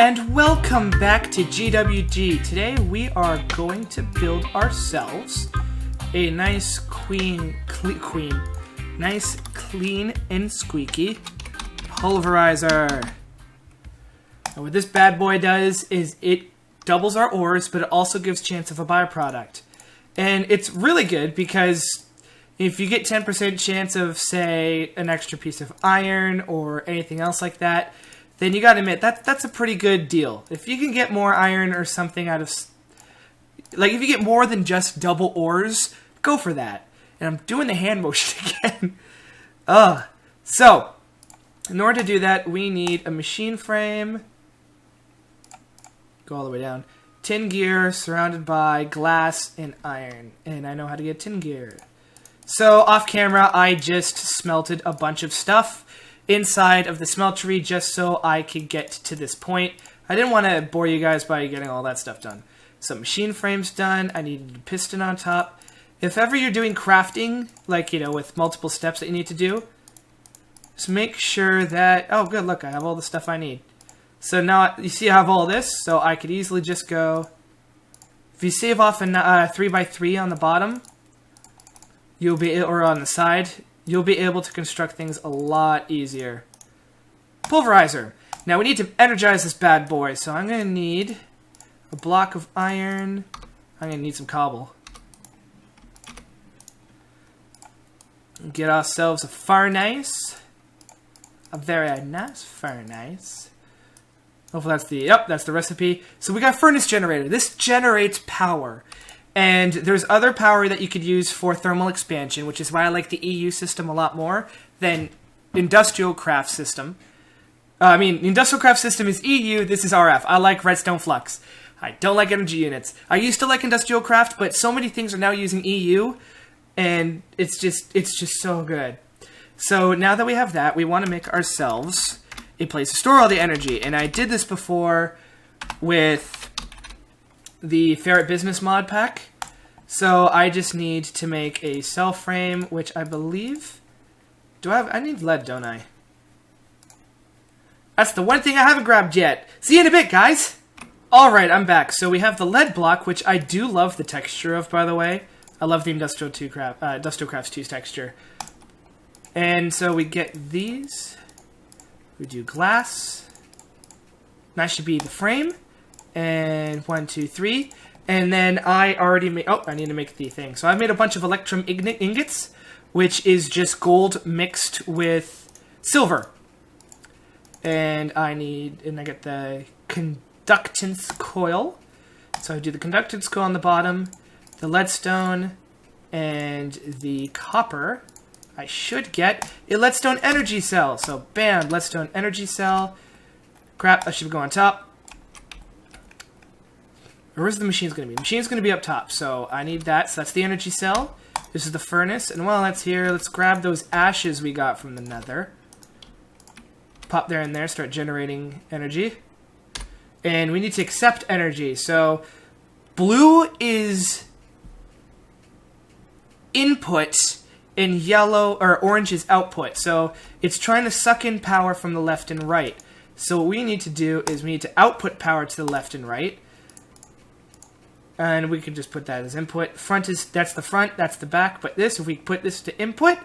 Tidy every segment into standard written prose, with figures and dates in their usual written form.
And welcome back to GWG. Today we are going to build ourselves a nice clean and squeaky pulverizer. And what this bad boy does is it doubles our ores, but it also gives chance of a byproduct. And it's really good because if you get 10% chance of, say, an extra piece of iron or anything else like that, then you gotta admit, that's a pretty good deal. If you can get more iron or something out of... Like, if you get more than just double ores, go for that. And I'm doing the hand motion again. So, in order to do that, we need a machine frame. Go all the way down. Tin gear surrounded by glass and iron. And I know how to get tin gear. So, off camera, I just smelted a bunch of stuff inside of the smeltery just so I could get to this point. I didn't want to bore you guys by getting all that stuff done. So machine frame's done. I needed a piston on top. If ever you're doing crafting, like, with multiple steps that you need to do, just make sure that... Oh, good, look, I have all the stuff I need. So now, you see I have all this, so I could easily just go... If you save off a 3x3 on the bottom, you'll be... Or on the side... You'll be able to construct things a lot easier. Pulverizer. Now we need to energize this bad boy, so I'm going to need a block of iron. I'm going to need some cobble. Get ourselves a furnace. A very nice furnace. Hopefully that's the... Yep, that's the recipe. So we got furnace generator. This generates power. And there's other power that you could use for thermal expansion, which is why I like the EU system a lot more than industrial craft system. Industrial craft system is EU, this is RF. I like redstone flux. I don't like energy units. I used to like industrial craft, but so many things are now using EU, and it's just so good. So now that we have that, we want to make ourselves a place to store all the energy. And I did this before with the Ferret Business mod pack. So I just need to make a cell frame, which I believe... I need lead, don't I? That's the one thing I haven't grabbed yet. See you in a bit, guys! Alright, I'm back. So we have the lead block, which I do love the texture of, by the way. I love the Industrial Crafts 2's texture. And so we get these. We do glass. That should be the frame. And 1, 2, 3. And then I already made... Oh, I need to make the thing. So I've made a bunch of electrum ingots, which is just gold mixed with silver. And I get the conductance coil. So I do the conductance coil on the bottom, the leadstone, and the copper. I should get a leadstone energy cell. So bam, leadstone energy cell. Crap, that should go on top. Where's the machine's going to be? The machine's going to be up top, so I need that. So that's the energy cell. This is the furnace. And while that's here, let's grab those ashes we got from the nether. Pop there and there, start generating energy. And we need to accept energy. So blue is input and yellow or orange is output. So it's trying to suck in power from the left and right. So what we need to do is we need to output power to the left and right. And we can just put that as input. That's the front, that's the back. But if we put this to input,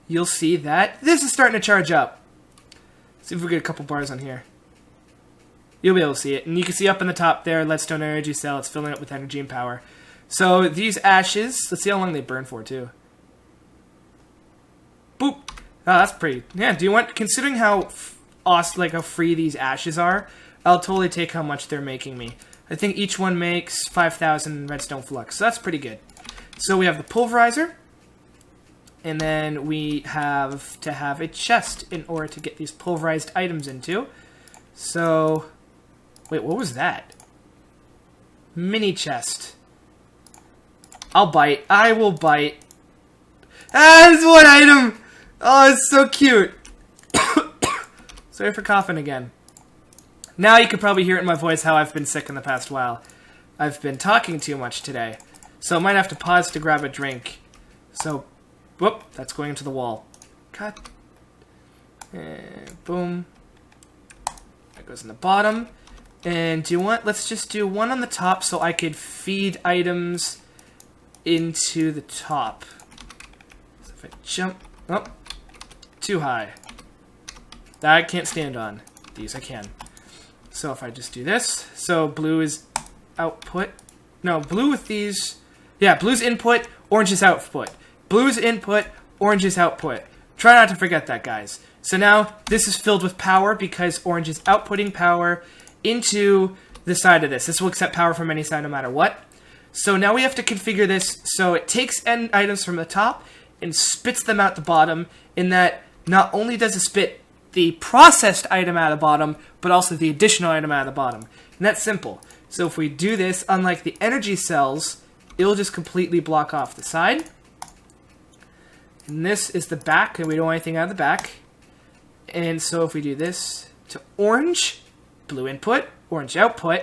you'll see that this is starting to charge up. See if we get a couple bars on here. You'll be able to see it. And you can see up in the top there, leadstone energy cell. It's filling up with energy and power. So these ashes, let's see how long they burn for too. Boop. Oh, that's pretty. Yeah, considering how awesome, how free these ashes are, I'll totally take how much they're making me. I think each one makes 5,000 redstone flux, so that's pretty good. So we have the pulverizer, and then we have to have a chest in order to get these pulverized items into. So, wait, what was that? Mini chest. I'll bite. I will bite. Ah, there's one item! Oh, it's so cute. Sorry for coughing again. Now you can probably hear it in my voice how I've been sick in the past while. I've been talking too much today. So I might have to pause to grab a drink. So, whoop, that's going into the wall. Cut. And boom. goes in the bottom. And do you want, let's just do one on the top so I could feed items into the top. So if I jump, oh, too high. That I can't stand on. These I can. So if I just do this, so blue is output. No, blue with these, yeah, blue's input, orange is output. Blue's input, orange is output. Try not to forget that, guys. So now this is filled with power because orange is outputting power into the side of this. This will accept power from any side no matter what. So now we have to configure this so it takes end items from the top and spits them out the bottom, in that not only does it spit the processed item out of the bottom, but also the additional item out of the bottom. And that's simple. So if we do this, unlike the energy cells, it'll just completely block off the side. And this is the back, and we don't want anything out of the back. And so if we do this to orange, blue input, orange output,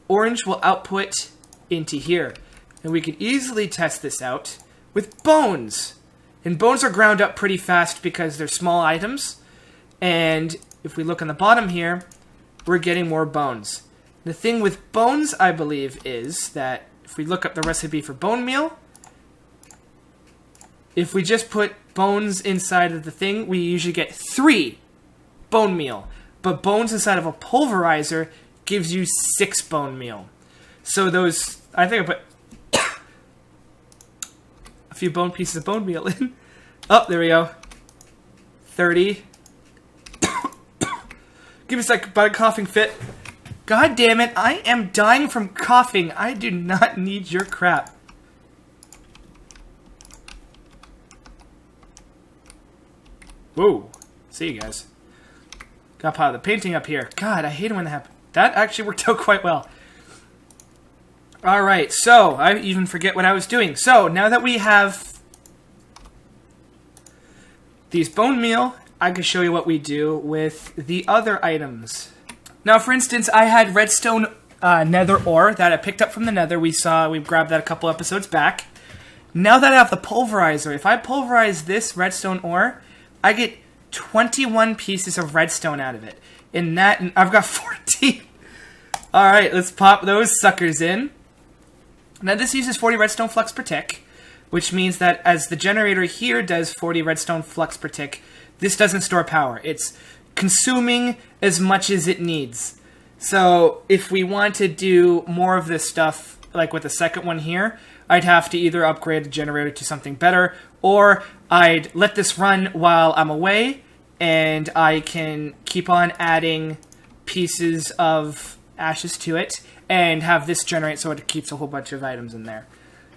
orange will output into here. And we can easily test this out with bones. And bones are ground up pretty fast because they're small items. And if we look on the bottom here, we're getting more bones. The thing with bones, I believe, is that if we look up the recipe for bone meal, if we just put bones inside of the thing, we usually get 3 bone meal. But bones inside of a pulverizer gives you 6 bone meal. So those, I think I put a few bone pieces of bone meal in. Oh, there we go. 30. Give me a second, about a coughing fit. God damn it, I am dying from coughing. I do not need your crap. Whoa. See you guys. Got part of the painting up here. God, I hate it when that happens. That actually worked out quite well. Alright, so, I even forget what I was doing. So, now that we have these bone meal, I can show you what we do with the other items. Now, for instance, I had redstone nether ore that I picked up from the nether. We grabbed that a couple episodes back. Now that I have the pulverizer, if I pulverize this redstone ore, I get 21 pieces of redstone out of it. And I've got 14. Alright, let's pop those suckers in. Now this uses 40 redstone flux per tick, which means that as the generator here does 40 redstone flux per tick, this doesn't store power. It's consuming as much as it needs. So if we want to do more of this stuff, like with the second one here, I'd have to either upgrade the generator to something better, or I'd let this run while I'm away, and I can keep on adding pieces of ashes to it, and have this generate so it keeps a whole bunch of items in there.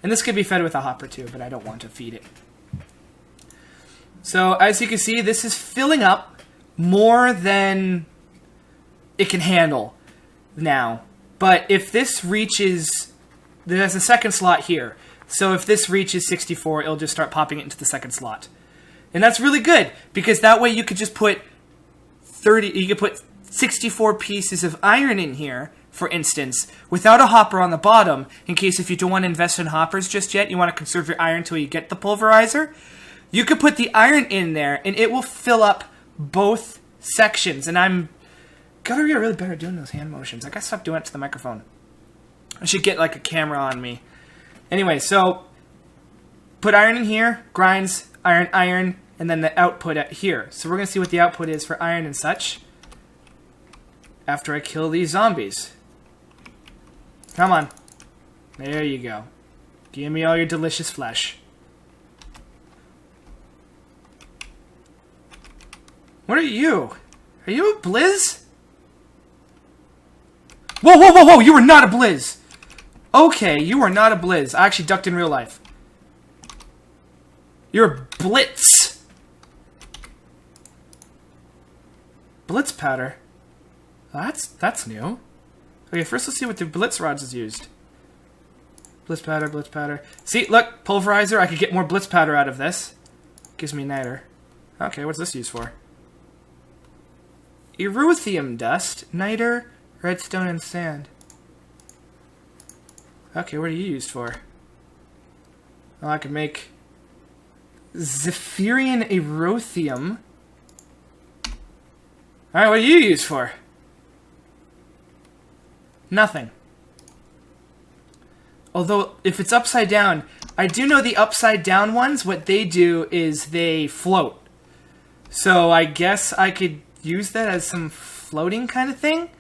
And this could be fed with a hopper too, but I don't want to feed it. So as you can see, this is filling up more than it can handle now. But if this reaches, there's a second slot here. So if this reaches 64, it'll just start popping it into the second slot. And that's really good, because that way you could just put 64 pieces of iron in here, for instance, without a hopper on the bottom, in case if you don't want to invest in hoppers just yet, you want to conserve your iron until you get the pulverizer. You could put the iron in there, and it will fill up both sections. And I'm gotta get really better at doing those hand motions. I gotta stop doing it to the microphone. I should get like a camera on me. Anyway, so put iron in here, grinds, iron, iron, and then the output at here. So we're gonna see what the output is for iron and such after I kill these zombies. Come on. There you go. Give me all your delicious flesh. What are you? Are you a Blizz? Whoa, whoa, whoa, whoa! You are not a Blizz! Okay, you are not a Blizz. I actually ducked in real life. You're a Blitz. Blitz powder? That's new. Okay, first let's see what the Blitz rods is used. Blitz powder, Blitz powder. See, look, pulverizer. I could get more Blitz powder out of this. Gives me niter. Okay, what's this used for? Eruthium dust, niter, redstone, and sand. Okay, what are you used for? Oh, I could make Zephyrian erothium. Alright, what are you used for? Nothing. Although, if it's upside down, I do know the upside down ones, what they do is they float. So I guess I could use that as some floating kind of thing?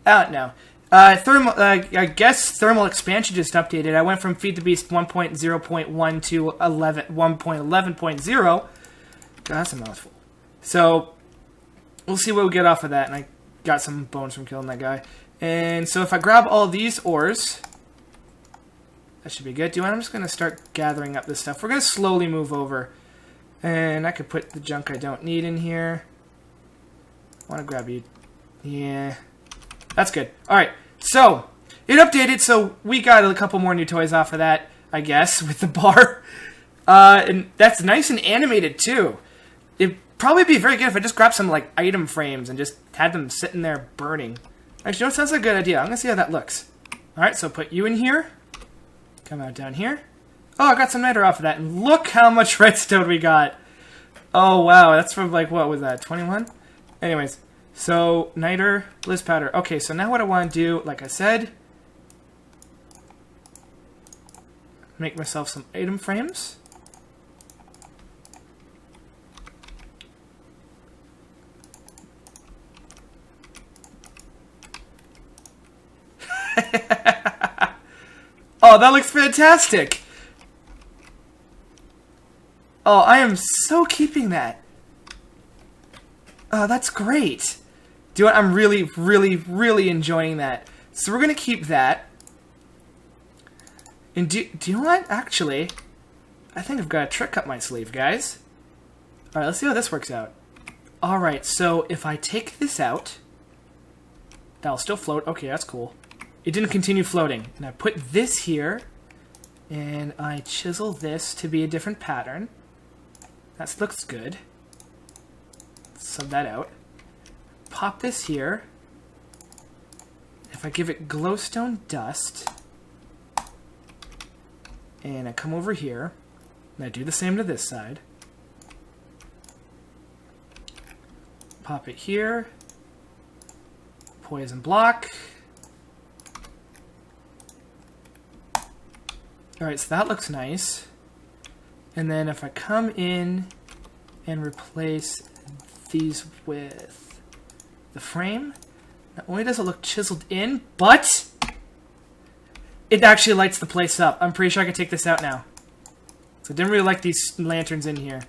I don't know. I guess thermal expansion just updated. I went from Feed the Beast 1.0.1 to 1.11.0. God, that's a mouthful. So, we'll see what we get off of that. And I got some bones from killing that guy. And so if I grab all these ores, that should be good. I'm just going to start gathering up this stuff. We're going to slowly move over. And I could put the junk I don't need in here. I want to grab you. Yeah. That's good. Alright, so, it updated, so we got a couple more new toys off of that, I guess, with the bar. And that's nice and animated, too. It'd probably be very good if I just grabbed some, like, item frames and just had them sitting there burning. Actually, you know, it sounds like a good idea. I'm going to see how that looks. Alright, so put you in here. Come out down here. Oh, I got some niter off of that, and look how much redstone we got. Oh, wow, that's from, like, what was that, 21? Anyways. So, niter, bliss powder. Okay, so now what I want to do, like I said, make myself some item frames. Oh, that looks fantastic! Oh, I am so keeping that. Oh, that's great. Do you know what? I'm really, really, really enjoying that. So we're going to keep that. And do you know what? Actually, I think I've got a trick up my sleeve, guys. Alright, let's see how this works out. Alright, so if I take this out, that'll still float. Okay, that's cool. It didn't continue floating. And I put this here, and I chisel this to be a different pattern. That looks good. Sub that out. Pop this here. If I give it glowstone dust, and I come over here, and I do the same to this side. Pop it here. Poison block. Alright, so that looks nice. And then if I come in and replace these with the frame, not only does it look chiseled in, but it actually lights the place up. I'm pretty sure I can take this out now. So I didn't really like these lanterns in here.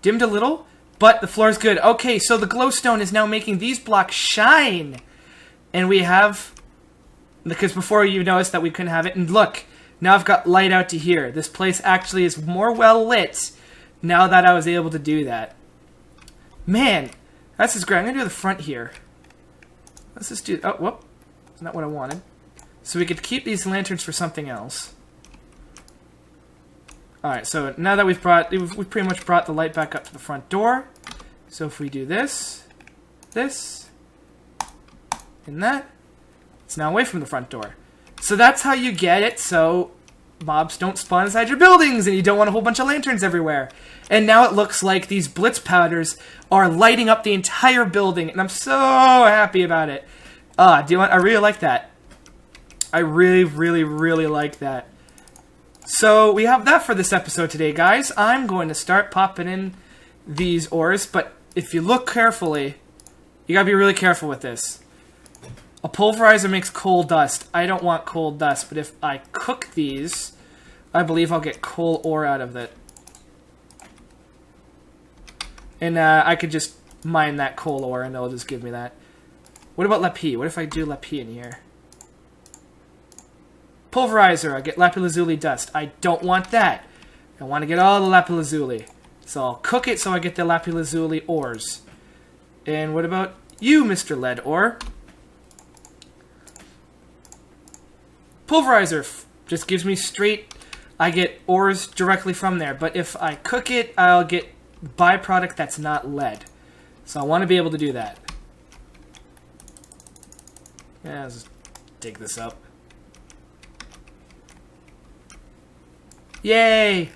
Dimmed a little, but the floor is good. Okay, so the glowstone is now making these blocks shine. And we have, because before you noticed that we couldn't have it, and look, now I've got light out to here. This place actually is more well lit now that I was able to do that. Man, that's just great. I'm going to do the front here. Let's just do... Oh, whoop. That's not what I wanted. So we could keep these lanterns for something else. Alright, so now that we've pretty much brought the light back up to the front door. So if we do this, and that, it's now away from the front door. So that's how you get it so mobs don't spawn inside your buildings and you don't want a whole bunch of lanterns everywhere. And now it looks like these blitz powders are lighting up the entire building, and I'm so happy about it. Do you want? I really like that. I really, really, really like that. So we have that for this episode today, guys. I'm going to start popping in these ores, but if you look carefully, you gotta be really careful with this. A pulverizer makes coal dust. I don't want coal dust, but if I cook these, I believe I'll get coal ore out of it. And I could just mine that coal ore and it'll just give me that. What about lapis? What if I do lapis in here? Pulverizer, I get lapis-lazuli dust. I don't want that. I want to get all the lapis-lazuli. So I'll cook it so I get the lapis-lazuli ores. And what about you, Mr. Lead Ore? Pulverizer just gives me straight... I get ores directly from there. But if I cook it, I'll get byproduct that's not lead. So I want to be able to do that. Yeah, let's just dig this up. Yay!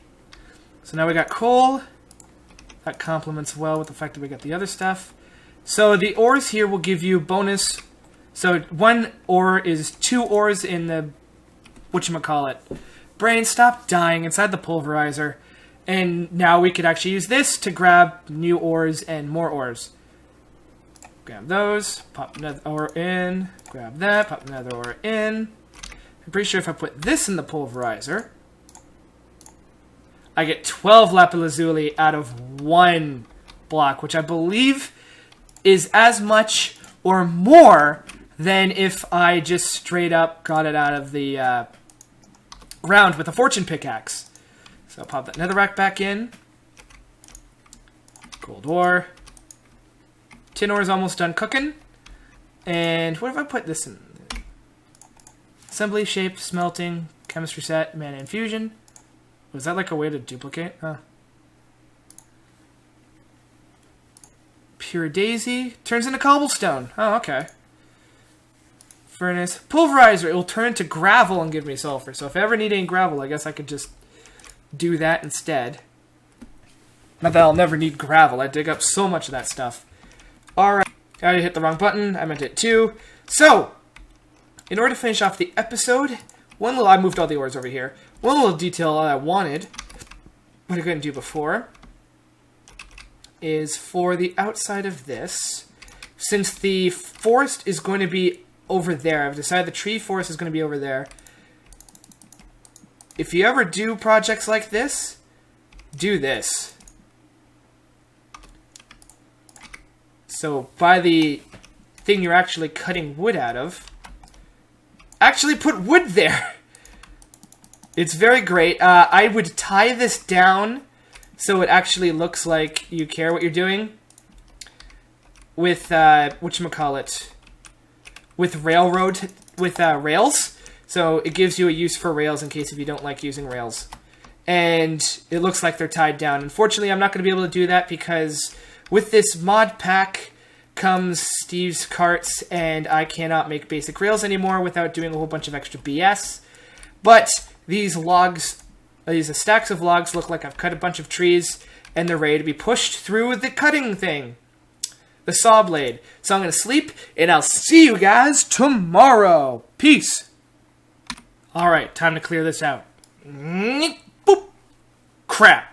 So now we got coal. That complements well with the fact that we got the other stuff. So the ores here will give you bonus So 1 ore is 2 ores in the whatchamacallit. Brain, stop dying inside the pulverizer. And now we could actually use this to grab new ores and more ores. Grab those, pop another ore in, grab that, pop another ore in. I'm pretty sure if I put this in the pulverizer, I get 12 lapis lazuli out of 1 block, which I believe is as much or more than if I just straight up got it out of the round with a fortune pickaxe. So I'll pop that netherrack back in. Gold ore. Tin ore is almost done cooking. And what if I put this in? Assembly, shape, smelting, chemistry set, mana infusion. Was that like a way to duplicate? Huh. Pure daisy. Turns into cobblestone. Oh, okay. Furnace. Pulverizer. It will turn into gravel and give me sulfur. So if I ever need any gravel, I guess I could just do that instead. Not that I'll never need gravel. I dig up so much of that stuff. Alright. I hit the wrong button. I meant to hit 2. So, in order to finish off the episode, I moved all the ores over here. One little detail I wanted, but I couldn't do before, is for the outside of this, since the forest is going to be over there, I've decided the tree forest is going to be over there. If you ever do projects like this, do this. So by the thing you're actually cutting wood out of, actually put wood there. It's very great. I would tie this down so it actually looks like you care what you're doing. With, whatchamacallit, with rails. So it gives you a use for rails in case if you don't like using rails. And it looks like they're tied down. Unfortunately, I'm not going to be able to do that because with this mod pack comes Steve's carts, and I cannot make basic rails anymore without doing a whole bunch of extra BS. But these logs, these stacks of logs look like I've cut a bunch of trees, and they're ready to be pushed through the cutting thing. The saw blade. So I'm going to sleep, and I'll see you guys tomorrow. Peace. Alright, time to clear this out. Boop. Crap.